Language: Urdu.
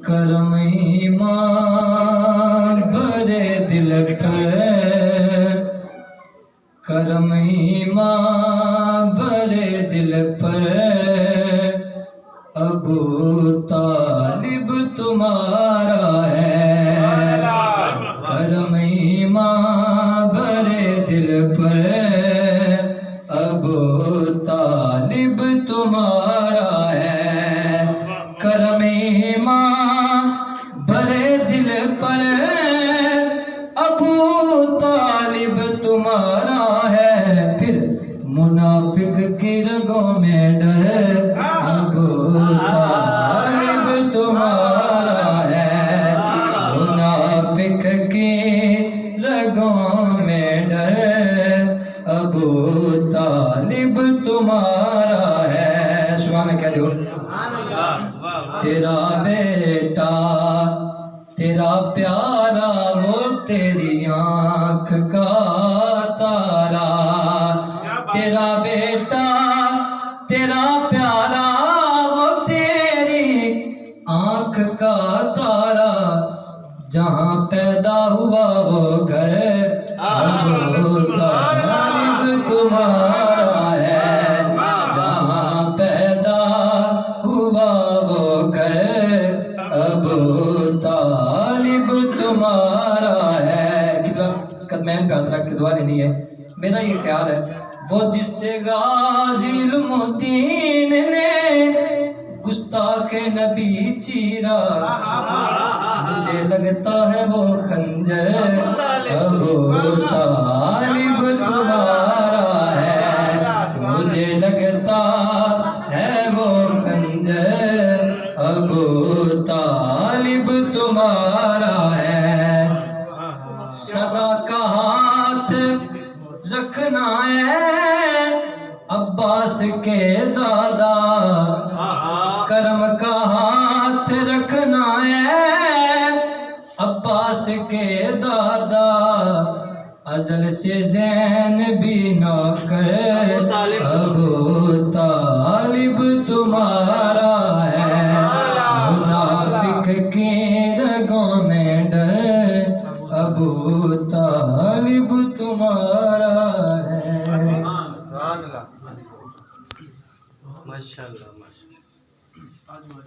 کرم ایمان بھرے دل پر، کرم ایمان بھرے دل پر، ابو طالب تمہارا ہے۔ کرم ایمان بھرے دل پر، ابو طالب تمہارا ہے۔ کرم ایمان بھرے دل پر، ابو طالب تمہارا ہے۔ پھر منافق کی رگوں میں ڈر، ابو طالب تمہارا ہے۔ منافق کی رگوں میں ڈر، ابو طالب تمہارا ہے۔ سبحان اللہ کہہ دو۔ تیرا بیٹا تیرا پیارا، وہ تیری آنکھ کا تارا۔ تیرا بیٹا تیرا پیارا، وہ تیری آنکھ کا تارا۔ جہاں پیدا ہوا وہ گھر، ابو طالب تمہارا ہے۔ جہاں پیدا ہوا وہ گھر، ابو طالب تمہارا ہے۔ قدمین پہ ہاتھ رکھ کے دعا لینی ہے۔ میرا یہ خیال ہے، وہ جس سے غازی علم الدین نے گستاخ نبی چیرا، مجھے لگتا ہے وہ خنجر ابو طالب تمہارا ہے۔ مجھے لگتا ہے وہ خنجر ابو طالب تمہارا ہے۔ صدا کا ہاتھ رکھنا ہے عباس کے دادا، کرم کا ہاتھ رکھنا ہے عباس کے دادا۔ ازل سے زین بھی نوکر، ابو طالب تمہارا ہے۔ منافق کی رگوں میں ڈر، ابو طالب تمہارا ہے۔ ماشاءاللہ ماشاءاللہ۔